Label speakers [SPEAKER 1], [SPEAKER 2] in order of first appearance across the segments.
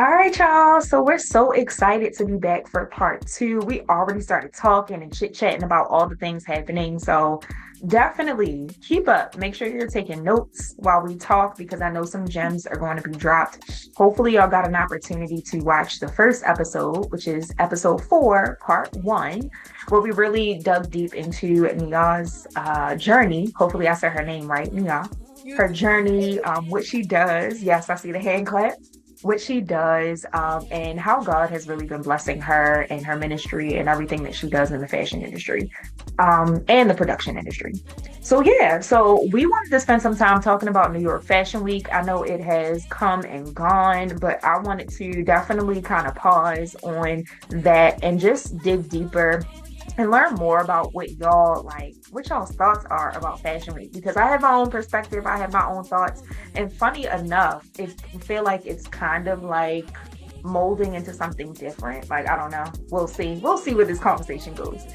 [SPEAKER 1] All right, y'all. So we're so excited to be back for part two. We already started talking and chit-chatting about all the things happening. So definitely keep up. Make sure you're taking notes while we talk because I know some gems are going to be dropped. Hopefully, y'all got an opportunity to watch the first episode, which is episode 4, part 1, where we really dug deep into Nyorh's journey. Hopefully, I said her name right, Nyorh. Her journey, what she does. Yes, I see the hand clap, what she does, and how God has really been blessing her and her ministry and everything that she does in the fashion industry, and the production industry. So yeah, so we wanted to spend some time talking about New York Fashion Week. I know it has come and gone, but I wanted to definitely kind of pause on that and just dig deeper and learn more about what y'all's thoughts are about Fashion Week, because I have my own perspective, I have my own thoughts, and funny enough, I feel like it's kind of like molding into something different. Like, I don't know. We'll see where this conversation goes.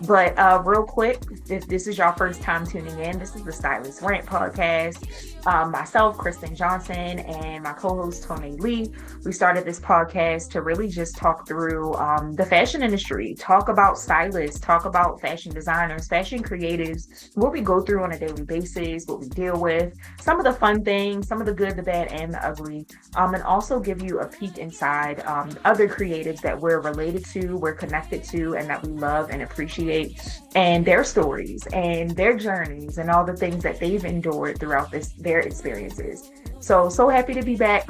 [SPEAKER 1] But real quick, if this is your first time tuning in, this is the Stylist Rant podcast. Myself, Kristen Johnson, and my co-host Tony Lee. We started this podcast to really just talk through the fashion industry, talk about stylists, talk about fashion designers, fashion creatives, what we go through on a daily basis, what we deal with, some of the fun things, some of the good, the bad, and the ugly, and also give you a peek inside other creatives that we're related to, we're connected to, and that we love and appreciate, and their stories and their journeys and all the things that they've endured throughout their experiences. So happy to be back.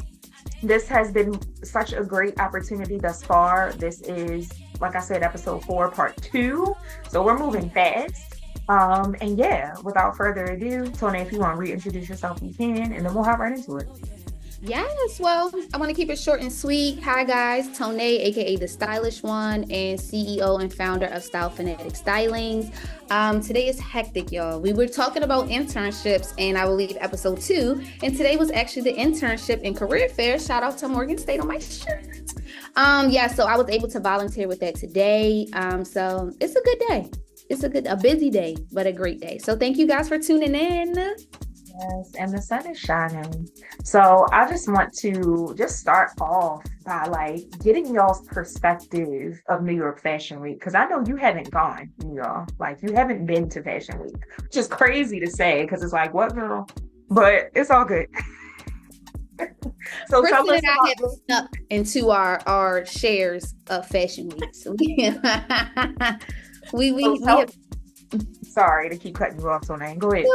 [SPEAKER 1] This has been such a great opportunity thus far. This is, like I said, episode 4, part 2. So we're moving fast. And yeah, without further ado, Tony, if you want to reintroduce yourself, you can, and then we'll hop right into it.
[SPEAKER 2] Yes, well, I want to keep it short and sweet. Hi guys, Tone, aka the Stylish One, and CEO and founder of Style Fanatic Stylings. Today is hectic, y'all. We were talking about internships, and I believe episode 2, and today was actually the internship and career fair. Shout out to Morgan State on my shirt. So I was able to volunteer with that today. So it's a good day. It's a busy day, but a great day. So thank you guys for tuning in.
[SPEAKER 1] Yes, and the sun is shining. So I just want to just start off by getting y'all's perspective of New York Fashion Week, because I know you haven't gone, y'all. Like, you haven't been to Fashion Week, which is crazy to say because it's like, what, girl? But it's all good. So
[SPEAKER 2] Kristen and I have snuck into our shares of Fashion Week. So
[SPEAKER 1] sorry to keep cutting you off, so now go ahead.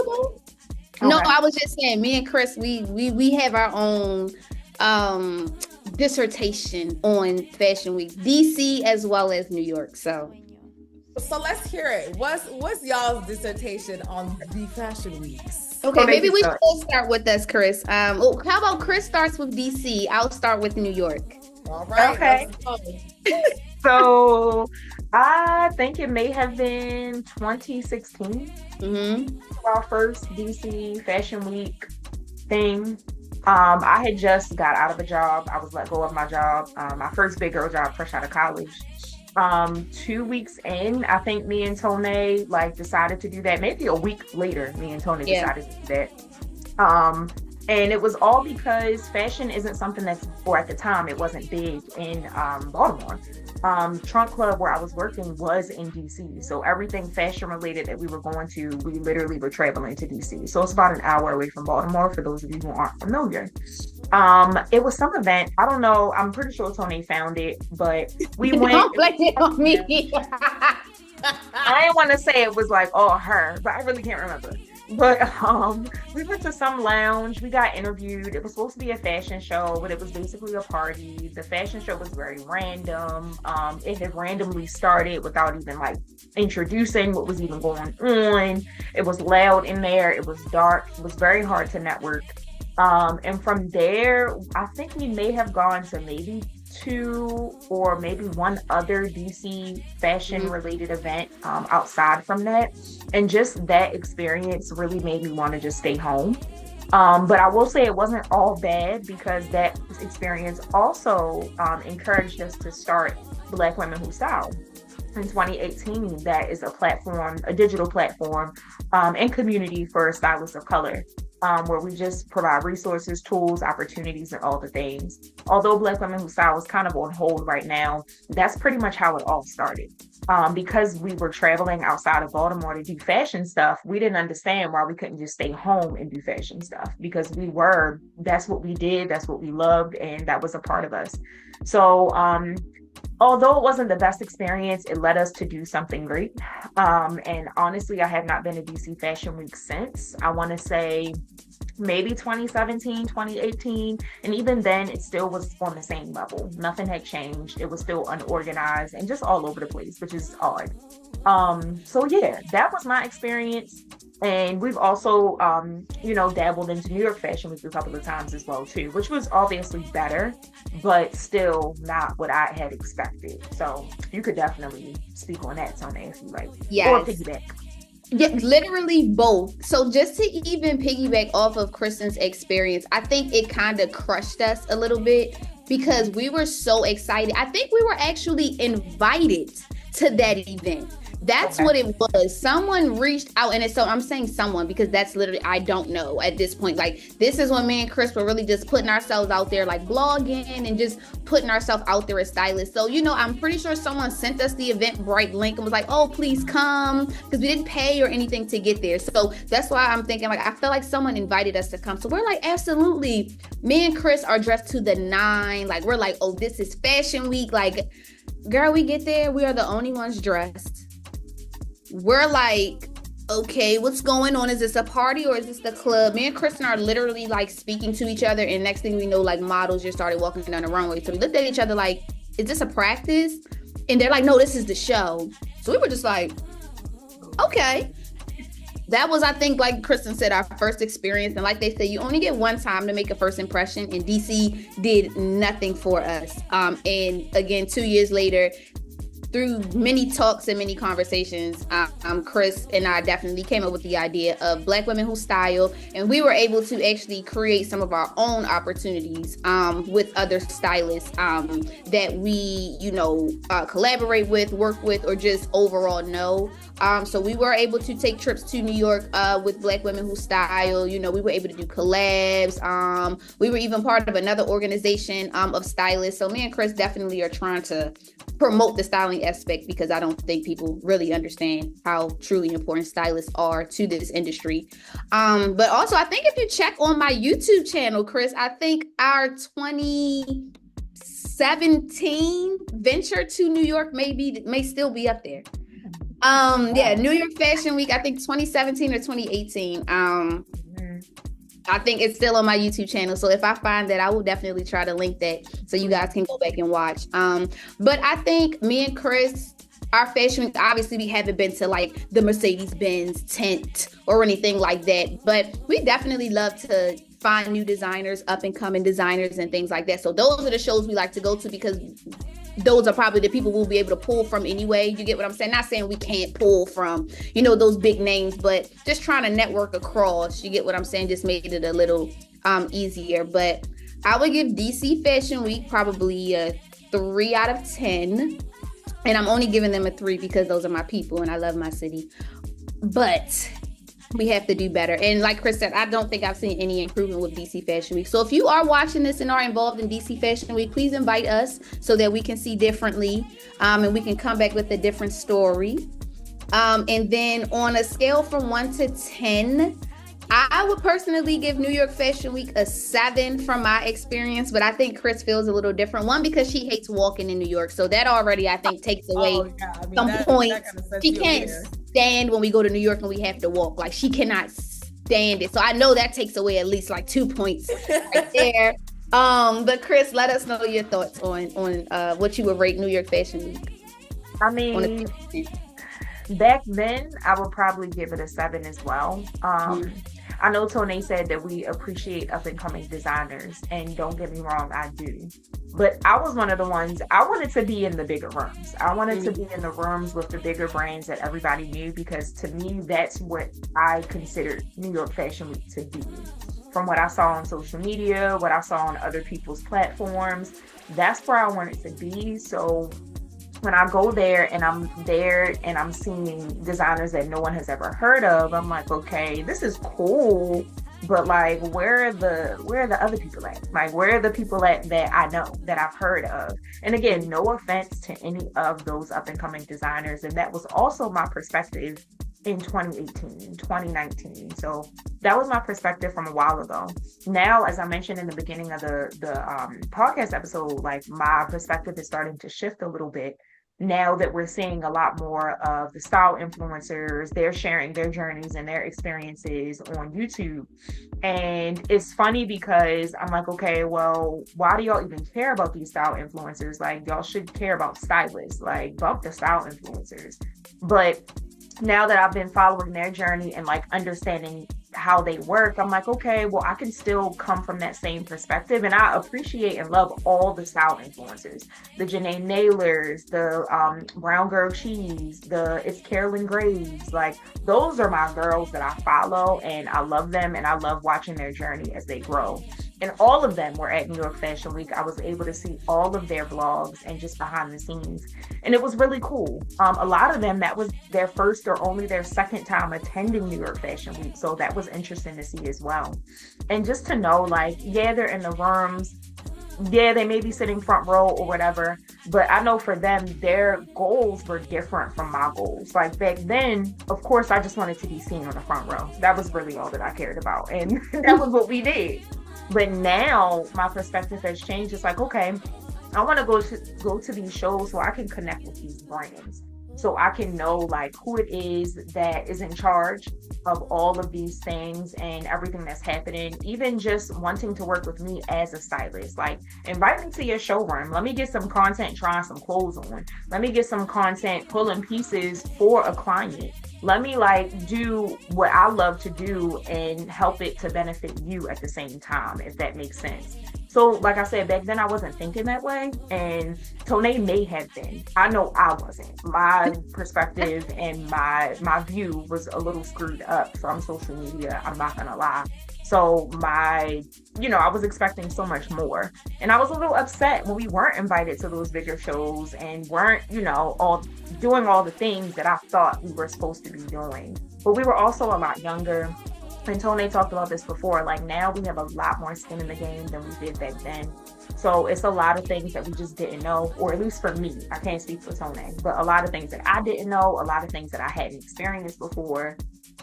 [SPEAKER 2] No, I was just saying, me and Chris, we have our own dissertation on Fashion Week, DC as well as New York. So
[SPEAKER 3] let's hear it. What's y'all's dissertation on the Fashion Weeks?
[SPEAKER 2] Okay, maybe we should start with us, Chris. How about Chris starts with DC? I'll start with New York.
[SPEAKER 3] All right.
[SPEAKER 1] Okay. So I think it may have been 2016. Our first DC Fashion Week thing. I had just got out of a job. I was let go of my job. My first big girl job fresh out of college. 2 weeks in, I think me and Tone decided to do that. Maybe a week later, me and Tone decided to do that. And it was all because fashion isn't something or at the time, it wasn't big in Baltimore. Trunk Club, where I was working, was in DC. So everything fashion related that we were going to, we literally were traveling to DC. So it's about an hour away from Baltimore, for those of you who aren't familiar. It was some event. I don't know. I'm pretty sure Tony found it, but we went.
[SPEAKER 2] Don't blame it on me.
[SPEAKER 1] I didn't want to say it was like all her, but I really can't remember. But we went to some lounge. We got interviewed. It was supposed to be a fashion show, but it was basically a party. The fashion show was very random. It had randomly started without even introducing what was even going on. It was loud in there. It was dark. It was very hard to network. And from there, I think we may have gone to maybe 2 or maybe 1 other DC fashion related event outside from that. And just that experience really made me want to just stay home. But I will say it wasn't all bad, because that experience also encouraged us to start Black Women Who Style. In 2018, that is a digital platform and community for stylists of color. where we just provide resources, tools, opportunities, and all the things. Although Black Women Who Style is kind of on hold right now, that's pretty much how it all started. Because we were traveling outside of Baltimore to do fashion stuff, we didn't understand why we couldn't just stay home and do fashion stuff, because that's what we did, that's what we loved, and that was a part of us. So although it wasn't the best experience, it led us to do something great. And honestly, I have not been to DC Fashion Week since, I want to say, maybe 2017, 2018. And even then, it still was on the same level. Nothing had changed. It was still unorganized and just all over the place, which is odd. So yeah, that was my experience. And we've also, dabbled into New York Fashion Week a couple of times as well, too, which was obviously better, but still not what I had expected. So you could definitely speak on that, Tony, if you like.
[SPEAKER 2] Yes.
[SPEAKER 1] Or piggyback.
[SPEAKER 2] Yeah, literally both. So just to even piggyback off of Kristen's experience, I think it kind of crushed us a little bit because we were so excited. I think we were actually invited to that event. That's what it was. Someone reached out, and so I'm saying someone because that's literally, I don't know at this point. Like, this is when me and Chris were really just putting ourselves out there, like blogging and just putting ourselves out there as stylists. So, I'm pretty sure someone sent us the Eventbrite link and was like, oh, please come, because we didn't pay or anything to get there. So that's why I'm thinking, like, I feel like someone invited us to come. So we're like, absolutely. Me and Chris are dressed to the nine. Like, we're like, oh, this is Fashion Week. Like, girl, we get there. We are the only ones dressed. We're like, okay, what's going on? Is this a party or is this the club? Me and Kristen are literally like speaking to each other, and next thing we know, like models just started walking down the runway. So we looked at each other like, is this a practice? And they're like, no, this is the show. So we were just like, okay. That was, I think, like Kristen said, our first experience. And like they say, you only get one time to make a first impression, and DC did nothing for us. And again, 2 years later, through many talks and many conversations, Chris and I definitely came up with the idea of Black Women Who Style, and we were able to actually create some of our own opportunities with other stylists that we, collaborate with, work with, or just overall know. So we were able to take trips to New York with Black Women Who Style. We were able to do collabs. We were even part of another organization of stylists. So me and Chris definitely are trying to promote the styling aspect, because I don't think people really understand how truly important stylists are to this industry. But also, I think if you check on my YouTube channel, Chris, I think our 2017 venture to New York may still be up there. New York Fashion Week, I think 2017 or 2018. I think it's still on my YouTube channel. So if I find that, I will definitely try to link that so you guys can go back and watch. But I think me and Chris, our fashion week, obviously we haven't been to like the Mercedes-Benz tent or anything like that. But we definitely love to find new designers, up and coming designers and things like that. So those are the shows we like to go to, because those are probably the people we'll be able to pull from anyway. You get what I'm saying? Not saying we can't pull from, those big names, but just trying to network across. You get what I'm saying? Just made it a little easier. But I would give DC Fashion Week probably a 3 out of 10. And I'm only giving them a 3 because those are my people and I love my city. But we have to do better. And like Chris said, I don't think I've seen any improvement with DC Fashion Week. So if you are watching this and are involved in DC Fashion Week, please invite us so that we can see differently, and we can come back with a different story. And then on a scale from 1 to 10, I would personally give New York Fashion Week a 7 from my experience, but I think Chris feels a little different. One, because she hates walking in New York. So that already, I think, takes away some points. She can't stand when we go to New York and we have to walk. Like, she cannot stand it. So I know that takes away at least like 2 points right there. But Chris, let us know your thoughts on what you would rate New York Fashion Week.
[SPEAKER 1] I mean, back then, I would probably give it a 7 as well. I know Tony said that we appreciate up and coming designers, and don't get me wrong, I do. But I was one of the ones, I wanted to be in the bigger rooms. I wanted to be in the rooms with the bigger brands that everybody knew, because to me, that's what I considered New York Fashion Week to be. From what I saw on social media, what I saw on other people's platforms, that's where I wanted to be. So when I go there and I'm seeing designers that no one has ever heard of, I'm like, okay, this is cool, but like, where are the other people at? Like, where are the people at that I know, that I've heard of? And again, no offense to any of those up and coming designers. And that was also my perspective in 2018, 2019. So that was my perspective from a while ago. Now, as I mentioned in the beginning of the podcast episode, like, my perspective is starting to shift a little bit now that we're seeing a lot more of the style influencers. They're sharing their journeys and their experiences on YouTube. And it's funny because I'm like, okay, well, why do y'all even care about these style influencers? Like, y'all should care about stylists, like, bump the style influencers. But now that I've been following their journey and like understanding how they work, I'm like, okay, well, I can still come from that same perspective. And I appreciate and love all the style influencers, the Janae Naylors, the Brown Girl Cheese, it's Carolyn Graves. Like, those are my girls that I follow, and I love them, and I love watching their journey as they grow. And all of them were at New York Fashion Week. I was able to see all of their vlogs and just behind the scenes. And it was really cool. A lot of them, that was their first or only their second time attending New York Fashion Week. So that was interesting to see as well. And just to know, like, yeah, they're in the rooms. Yeah, they may be sitting front row or whatever. But I know for them, their goals were different from my goals. Like, back then, of course, I just wanted to be seen on the front row. That was really all that I cared about. And that was what we did. But now my perspective has changed. It's like, okay, I want to go to these shows so I can connect with these brands, so I can know like who it is that is in charge of all of these things and everything that's happening. Even just wanting to work with me as a stylist, like, invite me to your showroom. Let me get some content trying some clothes on. Let me get some content pulling pieces for a client. Let me like do what I love to do and help it to benefit you at the same time, if that makes sense. So like I said, back then I wasn't thinking that way, and Toné may have been. I know I wasn't. My perspective and my view was a little screwed up from social media, I'm not gonna lie. So I was expecting so much more. And I was a little upset when we weren't invited to those bigger shows and weren't, all doing all the things that I thought we were supposed to be doing. But we were also a lot younger. And Toné talked about this before, like, now we have a lot more skin in the game than we did back then. So it's a lot of things that we just didn't know, or at least for me, I can't speak for Toné, but a lot of things that I didn't know, a lot of things that I hadn't experienced before.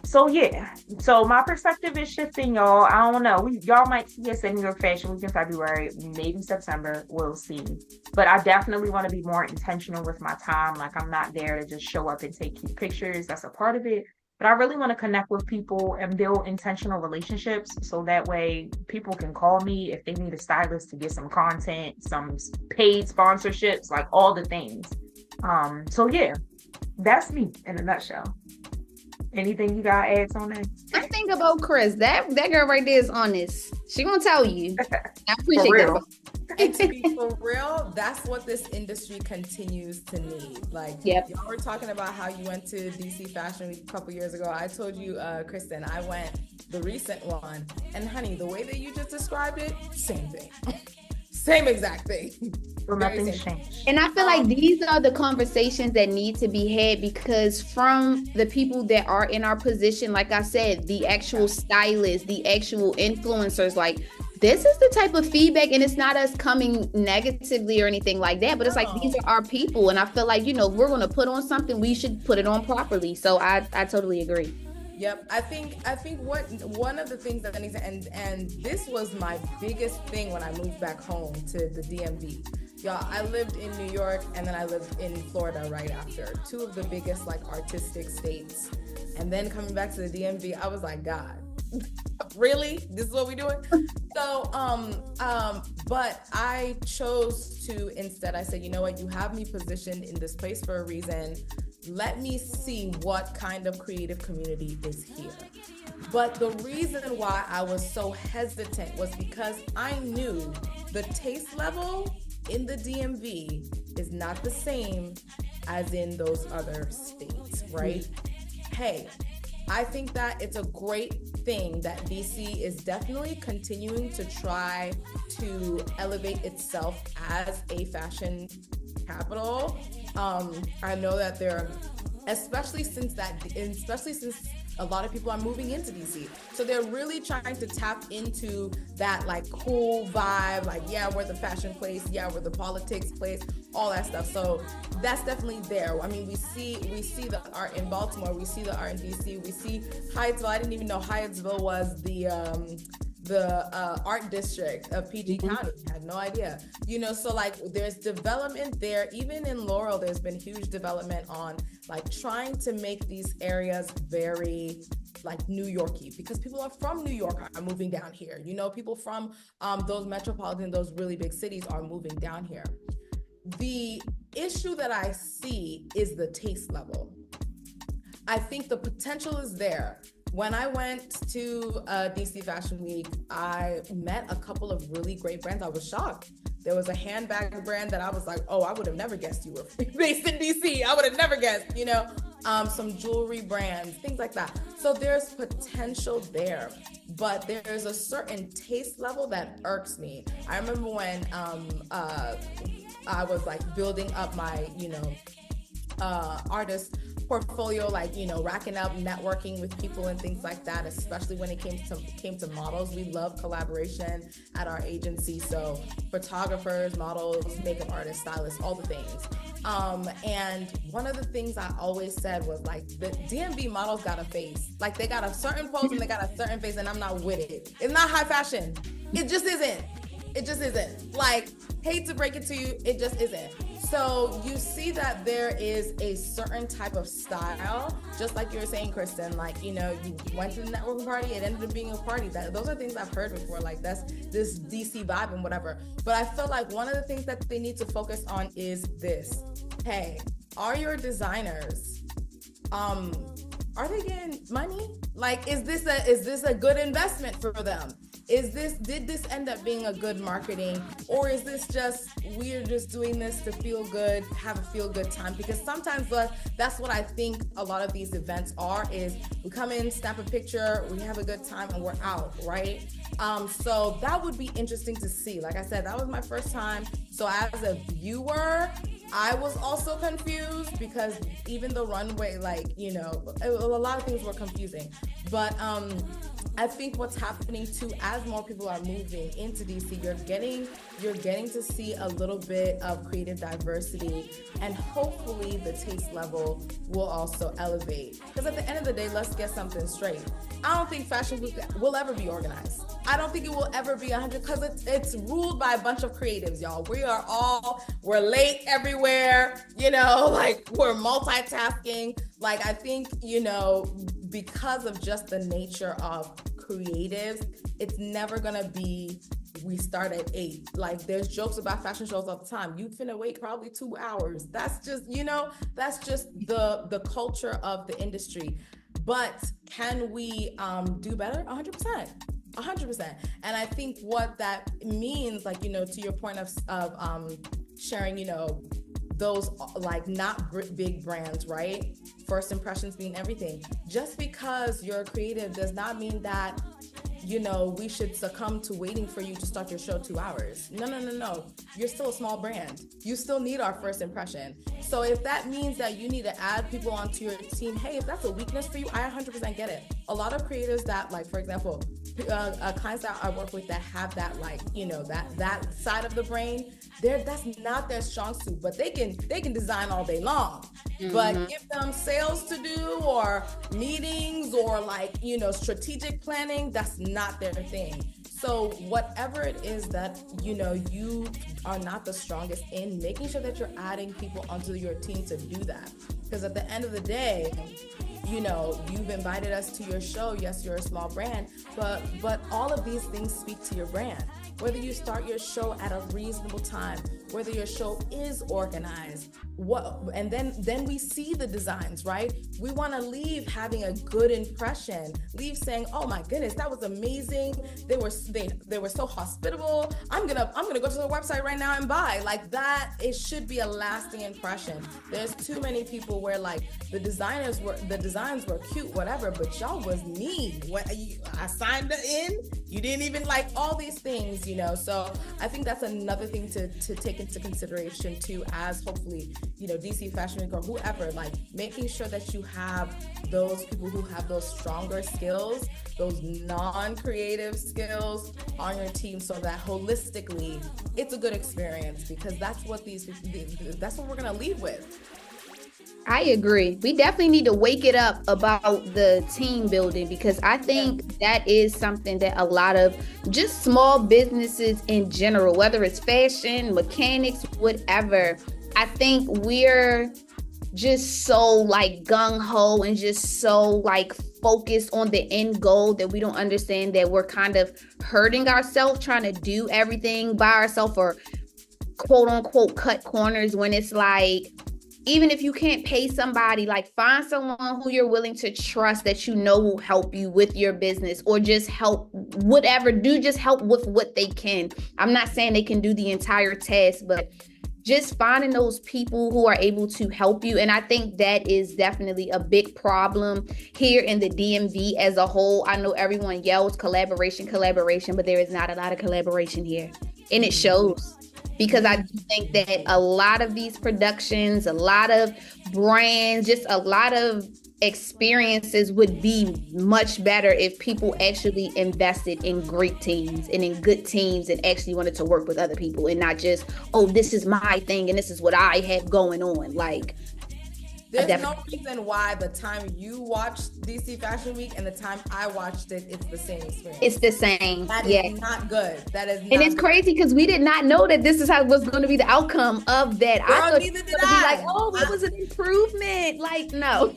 [SPEAKER 1] So yeah, so my perspective is shifting, y'all. I don't know. Y'all might see us in New York Fashion Week in February, maybe September, we'll see. But I definitely want to be more intentional with my time. Like, I'm not there to just show up and take cute pictures. That's a part of it. But I really want to connect with people and build intentional relationships, so that way people can call me if they need a stylist to get some content, some paid sponsorships, like all the things. So yeah, that's me in a nutshell. Anything you got to add on that?
[SPEAKER 2] I think about Chris. That girl right there is honest. She gonna tell you. I appreciate that.
[SPEAKER 3] And to be for real, that's what this industry continues to need. Like,
[SPEAKER 2] yep.
[SPEAKER 3] Y'all were talking about how you went to DC Fashion Week a couple years ago. I told you, Kristen, I went the recent one, and honey, the way that you just described it, same thing. Same exact thing.
[SPEAKER 1] Nothing's changed.
[SPEAKER 2] And I feel like these are the conversations that need to be had, because from the people that are in our position, like I said, the actual stylists, the actual influencers, like, this is the type of feedback, and it's not us coming negatively or anything like that, but it's like, these are our people. And I feel like, we're going to put on something, we should put it on properly. So I totally agree.
[SPEAKER 3] Yep. I think one of the things that I need to, and this was my biggest thing when I moved back home to the DMV. Y'all, I lived in New York and then I lived in Florida right after. Two of the biggest like artistic states. And then coming back to the DMV, I was like, God, really? This is what we're doing? So, but I chose to instead, I said, you know what? You have me positioned in this place for a reason. Let me see what kind of creative community is here. But the reason why I was so hesitant was because I knew the taste level in the DMV is not the same as in those other states, right? Hey, I think that it's a great thing that DC is definitely continuing to try to elevate itself as a fashion capital. I know that there, especially since A lot of people are moving into DC. So they're really trying to tap into that like cool vibe, like, yeah, we're the fashion place, yeah, we're the politics place, all that stuff. So that's definitely there. I mean, we see the art in Baltimore, we see the art in DC, we see Hyattsville. I didn't even know Hyattsville was the art district of PG County. I had no idea. So like there's development there. Even in Laurel, there's been huge development on like trying to make these areas very like New Yorky, because people are from New York are moving down here. People from those metropolitan, those really big cities are moving down here. The issue that I see is the taste level. I think the potential is there. When I went to DC Fashion Week, I met a couple of really great brands. I was shocked. There was a handbag brand that I was like, oh, I would have never guessed you were based in DC. I would have never guessed, some jewelry brands, things like that. So there's potential there, but there's a certain taste level that irks me. I remember when I was like building up my, artist portfolio, like, racking up networking with people and things like that, especially when it came to models. We love collaboration at our agency. So photographers, models, makeup artists, stylists, all the things. And one of the things I always said was like, the DMV models got a face. Like they got a certain pose and they got a certain face, and I'm not with it. It's not high fashion. It just isn't. It just isn't. Like, hate to break it to you, it just isn't. So you see that there is a certain type of style, just like you were saying, Kristen, like, you went to the networking party, it ended up being a party. Those are things I've heard before, like that's this DC vibe and whatever. But I feel like one of the things that they need to focus on is this. Hey, are your designers, are they getting money? Like, is this a good investment for them? Did this end up being a good marketing, or is this just, we're just doing this to feel good, have a feel good time? Because sometimes that's what I think a lot of these events are, is we come in, snap a picture, we have a good time, and we're out, right? So that would be interesting to see. Like I said, that was my first time. So as a viewer, I was also confused, because even the runway, like, a lot of things were confusing. But I think what's happening too, as more people are moving into DC, you're getting to see a little bit of creative diversity, and hopefully the taste level will also elevate. Because at the end of the day, let's get something straight. I don't think Fashion Week will ever be organized. I don't think it will ever be 100, because it's ruled by a bunch of creatives, y'all. We're late everywhere, like we're multitasking. Like, I think, because of just the nature of creatives, it's never gonna be, we start at 8. Like, there's jokes about fashion shows all the time. You finna wait probably 2 hours. That's just, that's just the culture of the industry. But can we do better? 100%. 100%. And I think what that means, like, to your point of sharing, those like not big brands, right? First impressions being everything. Just because you're creative does not mean that, we should succumb to waiting for you to start your show 2 hours. No. You're still a small brand. You still need our first impression. So if that means that you need to add people onto your team, hey, if that's a weakness for you, I 100% get it. A lot of creators that, like, for example, clients that I work with that have that, like, that side of the brain, that's not their strong suit, but they can design all day long. Mm-hmm. But give them sales to do, or meetings, or like, strategic planning, that's not their thing. So whatever it is that, you are not the strongest in, making sure that you're adding people onto your team to do that. Because at the end of the day, you've invited us to your show. Yes, you're a small brand, but all of these things speak to your brand. Whether you start your show at a reasonable time, whether your show is organized, and then we see the designs, right? We want to leave having a good impression, leave saying, oh my goodness, that was amazing. They were so hospitable. I'm gonna go to the website right now and buy. Like that, it should be a lasting impression. There's too many people where, like, the designs were cute, whatever, but y'all was mean. I signed in, You didn't even like all these things, you know? So I think that's another thing to take into consideration too, as hopefully, you know, DC Fashion Week or whoever, like making sure that you have those people who have those stronger skills, those non-creative skills on your team, so that holistically it's a good experience, because that's what that's what we're gonna lead with.
[SPEAKER 2] I agree. We definitely need to wake it up about the team building, because I think that is something that a lot of just small businesses in general, whether it's fashion, mechanics, whatever, I think we're just so like gung-ho and just so like focused on the end goal that we don't understand that we're kind of hurting ourselves trying to do everything by ourselves, or quote unquote cut corners, when it's like, even if you can't pay somebody, like find someone who you're willing to trust that you know will help you with your business, or just help whatever, just help with what they can. I'm not saying they can do the entire task, but just finding those people who are able to help you. And I think that is definitely a big problem here in the DMV as a whole. I know everyone yells collaboration, but there is not a lot of collaboration here. And it shows. Because I do think that a lot of these productions, a lot of brands, just a lot of experiences would be much better if people actually invested in great teams and in good teams and actually wanted to work with other people, and not just, oh, this is my thing and this is what I have going on. Like,
[SPEAKER 3] there's no reason why the time you watched DC Fashion Week and the time I watched it, it's the same experience.
[SPEAKER 2] It's the same.
[SPEAKER 3] That is not good. That is not.
[SPEAKER 2] And it's crazy because we did not know that this is how was going to be the outcome of that.
[SPEAKER 3] Girl,
[SPEAKER 2] I thought
[SPEAKER 3] neither
[SPEAKER 2] it
[SPEAKER 3] did
[SPEAKER 2] was
[SPEAKER 3] I.
[SPEAKER 2] like, oh, it was an improvement. Like, no.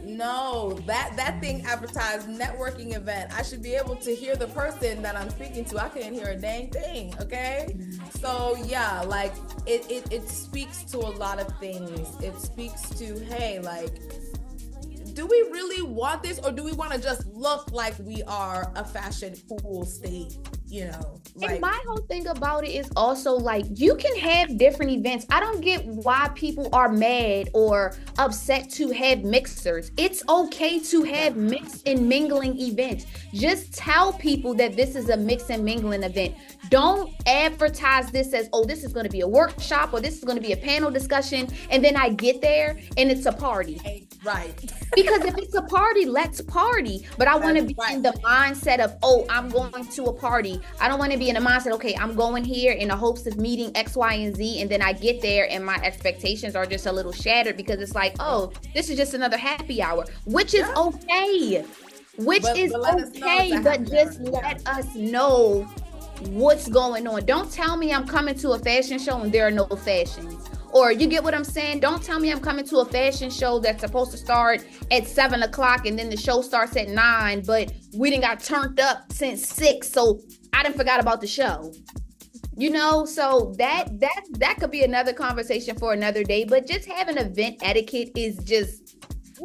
[SPEAKER 3] No. That thing advertised networking event. I should be able to hear the person that I'm speaking to. I couldn't hear a dang thing. Okay. So yeah, like it speaks to a lot of things. It speaks to, hey, like, do we really want this, or do we want to just look like we are a fashion cool state, you know? Like,
[SPEAKER 2] and my whole thing about it is also like, you can have different events. I don't get why people are mad or upset to have mixers. It's okay to have mix and mingling events. Just tell people that this is a mix and mingling event. Don't advertise this as, oh, this is going to be a workshop or this is going to be a panel discussion, and then I get there and it's a party.
[SPEAKER 3] Right.
[SPEAKER 2] Because if it's a party, let's party. But I want to be in the mindset of, oh, I'm going to a party. I don't want to be in the mindset, okay, I'm going here in the hopes of meeting X, Y, and Z, and then I get there and my expectations are just a little shattered, because it's like, oh, this is just another happy hour, which is okay. But just let us know what's going on. Don't tell me I'm coming to a fashion show and there are no fashions. Or you get what I'm saying? Don't tell me I'm coming to a fashion show that's supposed to start at 7:00 and then the show starts at 9, but we didn't got turned up since 6, so I didn't forgot about the show. You know, so that could be another conversation for another day. But just having event etiquette is just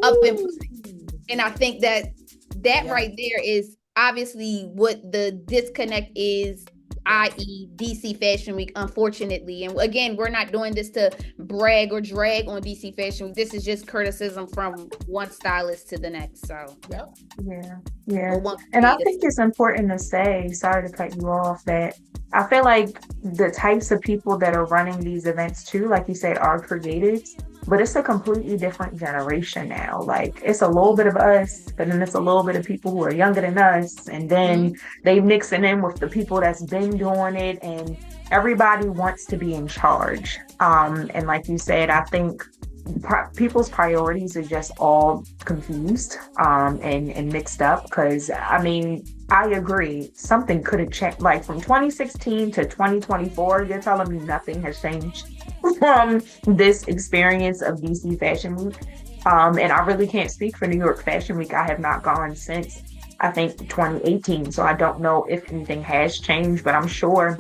[SPEAKER 2] up and I think that right there is obviously what the disconnect is, i.e. DC Fashion Week, unfortunately. And again, we're not doing this to brag or drag on DC Fashion Week. This is just criticism from one stylist to the next. So,
[SPEAKER 1] yeah. And I think it's important to say, sorry to cut you off, that I feel like the types of people that are running these events too, like you said, are creatives. But it's a completely different generation now. Like, it's a little bit of us, but then it's a little bit of people who are younger than us. And then they mix it in with the people that's been doing it. And everybody wants to be in charge. And like you said, I think people's priorities are just all confused and mixed up. Because, I mean, I agree. Something could have changed. Like, from 2016 to 2024, you're telling me nothing has changed from this experience of DC Fashion Week. And I really can't speak for New York Fashion Week. I have not gone since, I think, 2018. So I don't know if anything has changed, but I'm sure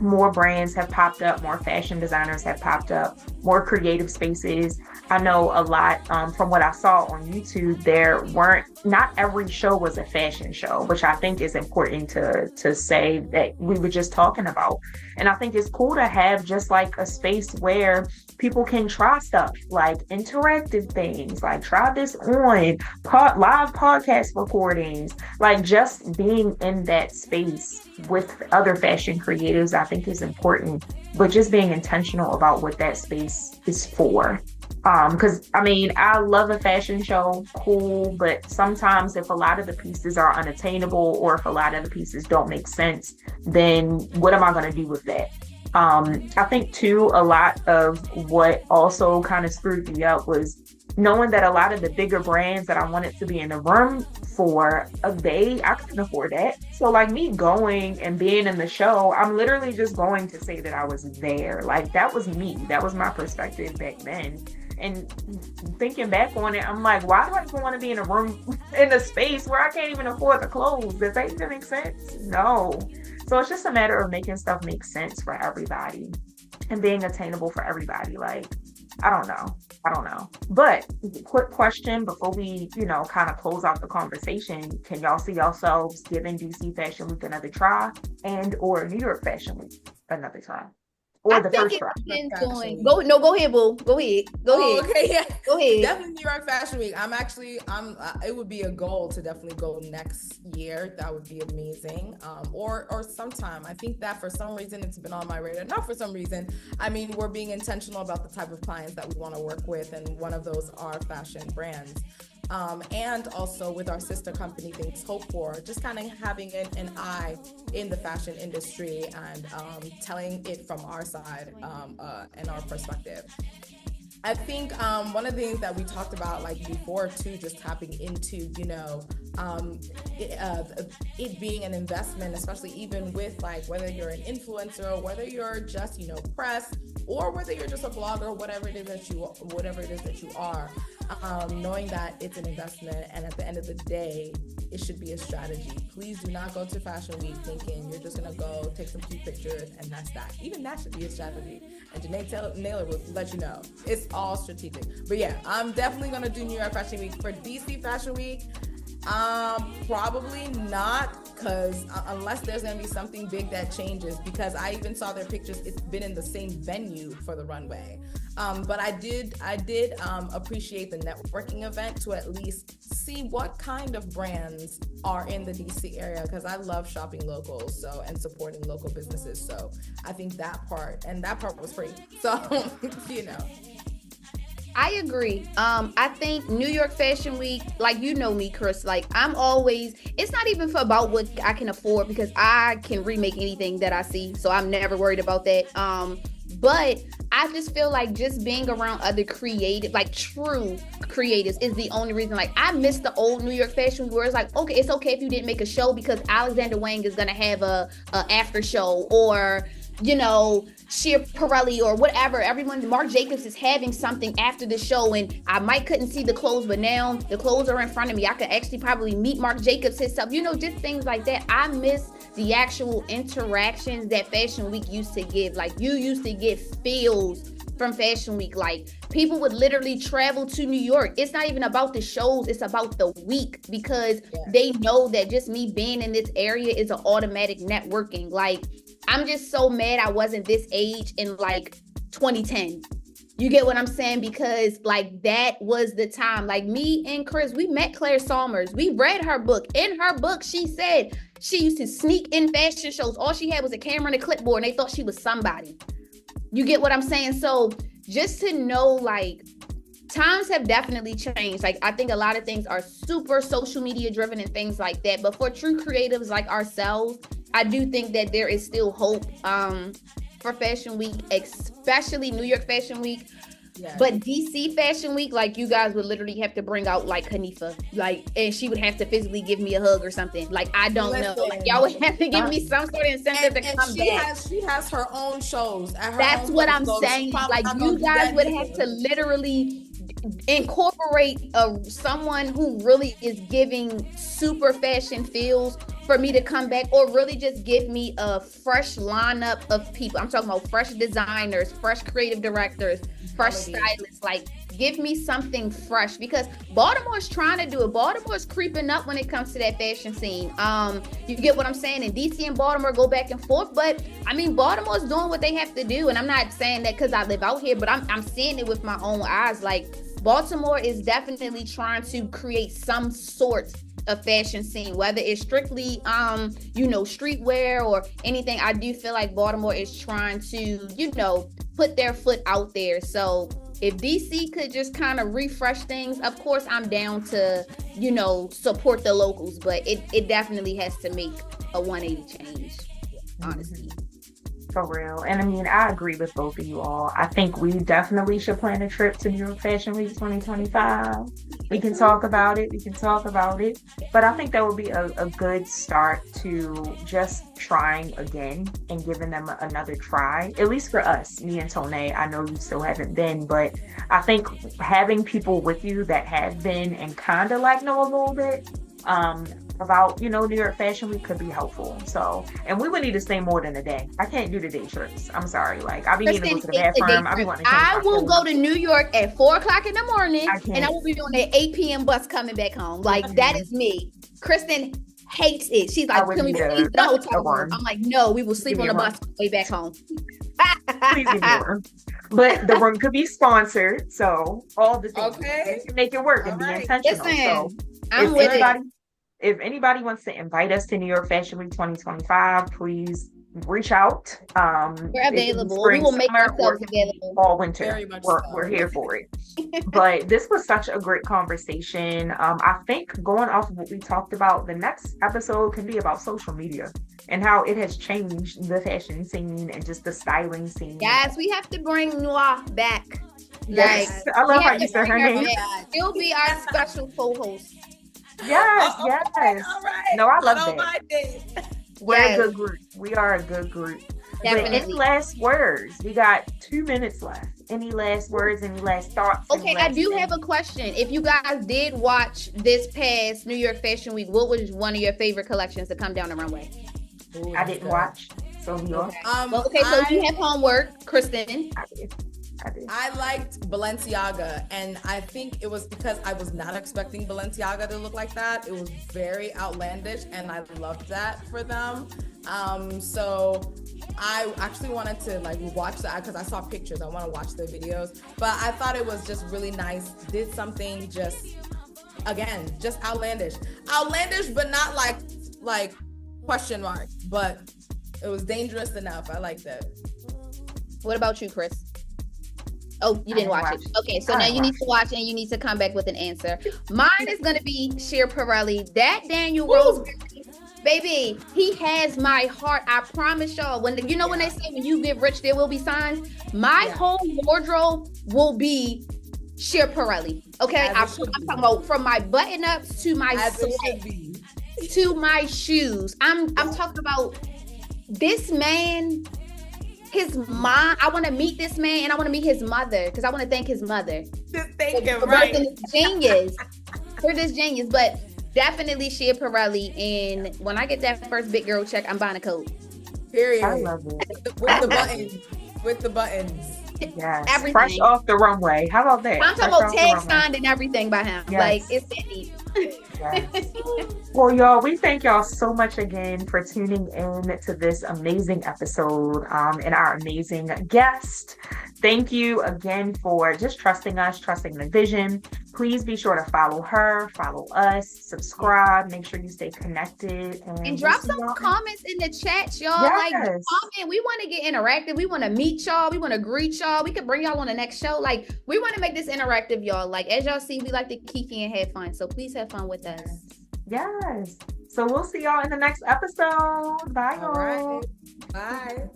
[SPEAKER 1] more brands have popped up, more fashion designers have popped up, more creative spaces. I know a lot from what I saw on YouTube, there weren't not every show was a fashion show, which I think is important to say that we were just talking about. And I think it's cool to have just like a space where people can try stuff like interactive things, like try this on live podcast recordings, like just being in that space with other fashion creatives, I think is important, but just being intentional about what that space is for. Because I mean, I love a fashion show, cool, but sometimes if a lot of the pieces are unattainable or if a lot of the pieces don't make sense, then what am I going to do with that? I think too, a lot of what also kind of screwed me up was knowing that a lot of the bigger brands that I wanted to be in the room for, I couldn't afford that. So like me going and being in the show, I'm literally just going to say that I was there. Like that was me. That was my perspective back then. And thinking back on it, I'm like, why do I even want to be in a room, in a space where I can't even afford the clothes? Does that even make sense? No. So it's just a matter of making stuff make sense for everybody and being attainable for everybody. Like, I don't know. But quick question before we, kind of close out the conversation. Can y'all see yourselves giving DC Fashion Week another try or New York Fashion Week another try? Or the first try?
[SPEAKER 2] Go ahead, boo. Go ahead.
[SPEAKER 3] Okay, yeah.
[SPEAKER 2] Go ahead.
[SPEAKER 3] Definitely New York Fashion Week. It would be a goal to definitely go next year. That would be amazing. Or sometime. I think that for some reason it's been on my radar. Not for some reason. I mean, we're being intentional about the type of clients that we want to work with, and one of those are fashion brands. And also with our sister company, Things Hope For, just kind of having an eye in the fashion industry and telling it from our side and our perspective. I think one of the things that we talked about like before too, just tapping into, it being an investment, especially even with like whether you're an influencer or whether you're just, press, or whether you're just a blogger, whatever it is that you are. Knowing that it's an investment, and at the end of the day, it should be a strategy. Please do not go to Fashion Week thinking you're just gonna go take some cute pictures and that's that. Even that should be a strategy. And Janae Naylor will let you know it's all strategic. But yeah, I'm definitely gonna do New York Fashion Week. For DC Fashion Week, probably not, because unless there's gonna be something big that changes, because I even saw their pictures, it's been in the same venue for the runway. But I did appreciate the networking event to at least see what kind of brands are in the DC area, because I love shopping local, and supporting local businesses. So I think that part was free. So,
[SPEAKER 2] I agree. I think New York Fashion Week, like, me, Chris, like it's not even about what I can afford, because I can remake anything that I see. So I'm never worried about that. But I just feel like just being around other creative, like true creatives, is the only reason. Like, I miss the old New York Fashion Week where it's like, okay, it's okay if you didn't make a show because Alexander Wang is gonna have a after show, or Shea Pirelli or whatever. Marc Jacobs is having something after the show, and I couldn't see the clothes, but now the clothes are in front of me. I could actually probably meet Marc Jacobs himself. Just things like that. I miss the actual interactions that Fashion Week used to give. Like, you used to get feels from Fashion Week. Like, people would literally travel to New York. It's not even about the shows, it's about the week, because they know that just me being in this area is an automatic networking. Like, I'm just so mad I wasn't this age in like 2010. You get what I'm saying? Because like that was the time. Like, me and Chris, we met Claire Somers. We read her book. In her book, she said she used to sneak in fashion shows. All she had was a camera and a clipboard, and they thought she was somebody. You get what I'm saying? So just to know, like, times have definitely changed. Like, I think a lot of things are super social media driven and things like that. But for true creatives like ourselves, I do think that there is still hope for Fashion Week, especially New York Fashion Week. Yes. But DC Fashion Week, like, you guys would literally have to bring out like Nyfw, like, and she would have to physically give me a hug or something. Like, I don't know. Like, y'all would have to give me some sort of incentive to come back.
[SPEAKER 3] She has her own shows.
[SPEAKER 2] That's what I'm saying. Like, you guys would have to literally incorporate someone who really is giving super fashion feels for me to come back, or really just give me a fresh lineup of people. I'm talking about fresh designers, fresh creative directors, fresh stylists. Like, give me something fresh, because Baltimore's trying to do it. Baltimore's creeping up when it comes to that fashion scene. You get what I'm saying? And DC and Baltimore go back and forth, but I mean, Baltimore's doing what they have to do. And I'm not saying that because I live out here, but I'm seeing it with my own eyes. Like, Baltimore is definitely trying to create some sort of fashion scene, whether it's strictly streetwear or anything. I do feel like Baltimore is trying to put their foot out there. So if DC could just kind of refresh things, of course I'm down to support the locals, but it definitely has to make a 180 change, honestly.
[SPEAKER 1] For real. And I mean, I agree with both of you all. I think we definitely should plan a trip to New York Fashion Week 2025. We can talk about it. But I think that would be a good start to just trying again and giving them another try, at least for us, me and Toné. I know you still haven't been, but I think having people with you that have been and kind of like know a little bit about New York Fashion Week could be helpful. So, and we would need to stay more than a day. I can't do the day trips. I'm sorry. Like, I be needing to go to the bathroom.
[SPEAKER 2] I will go to New York at 4:00 in the morning, and I will be on the 8 p.m. bus coming back home. Like, that is me. Kristen hates it. She's like, "Can we please the hotel room?" I'm like, "No, we will sleep on the bus on the way back home."
[SPEAKER 1] Please give me a room. But the room could be sponsored, so all the things to make it work and be intentional.
[SPEAKER 2] Listen,
[SPEAKER 1] so
[SPEAKER 2] I'm with it.
[SPEAKER 1] If anybody wants to invite us to New York Fashion Week 2025, please reach out.
[SPEAKER 2] We're available. We will make ourselves available
[SPEAKER 1] all winter.
[SPEAKER 3] Very much
[SPEAKER 1] We're here for it. But this was such a great conversation. I think going off of what we talked about, the next episode can be about social media and how it has changed the fashion scene and just the styling scene.
[SPEAKER 2] Guys, we have to bring Nyorh back.
[SPEAKER 1] Yes, I love how you said her name.
[SPEAKER 2] She'll be our special co-host.
[SPEAKER 1] Yes.
[SPEAKER 3] All right.
[SPEAKER 1] No, I love that. We're a good group. We are a good group.
[SPEAKER 2] Definitely.
[SPEAKER 1] But any last words? We got 2 minutes left. Any last words? Any last thoughts?
[SPEAKER 2] Okay, I do have a question. If you guys did watch this past New York Fashion Week, what was one of your favorite collections to come down the runway?
[SPEAKER 1] Ooh, I didn't watch. So we are.
[SPEAKER 2] Okay, so you have homework, Kristen.
[SPEAKER 1] I did.
[SPEAKER 3] I liked Balenciaga, and I think it was because I was not expecting Balenciaga to look like that. It was very outlandish, and I loved that for them. So I actually wanted to watch that because I saw pictures. I want to watch the videos, but I thought it was just really nice. Did something just outlandish, but not like question mark. But it was dangerous enough. I liked it.
[SPEAKER 2] What about you, Chris? Oh, you didn't watch it. Okay, so now you need to watch and you need to come back with an answer. Mine is going to be Schiaparelli. That Daniel Rose, baby, he has my heart. I promise y'all. When they say when you get rich, there will be signs. My whole wardrobe will be Schiaparelli. Okay, I'm talking about from my button-ups to my sweats to my shoes. I'm talking about this man. His mom, I want to meet this man and I want to meet his mother because I want to thank his mother. For this genius, but definitely Schiaparelli. And when I get that first big girl check, I'm buying a coat.
[SPEAKER 3] Period.
[SPEAKER 1] I love it.
[SPEAKER 3] With the buttons.
[SPEAKER 1] Yes.
[SPEAKER 2] Everything.
[SPEAKER 1] Fresh off the runway. How about that?
[SPEAKER 2] I'm talking about tag signed and everything by him.
[SPEAKER 1] Yes.
[SPEAKER 2] Like, it's that deep.
[SPEAKER 1] Yes. Well, y'all, we thank y'all so much again for tuning in to this amazing episode and our amazing guest. Thank you again for just trusting us, trusting the vision. Please be sure to follow her, follow us, subscribe, make sure you stay connected.
[SPEAKER 2] And drop some comments in the chat, y'all.
[SPEAKER 1] Yes.
[SPEAKER 2] Like, comment. We want to get interactive. We want to meet y'all. We want to greet y'all. We could bring y'all on the next show. Like, we want to make this interactive, y'all. Like, as y'all see, we like to kiki and have fun. So please have fun with us.
[SPEAKER 1] Yes. So we'll see y'all in the next episode. Bye, y'all.
[SPEAKER 3] All right. Bye.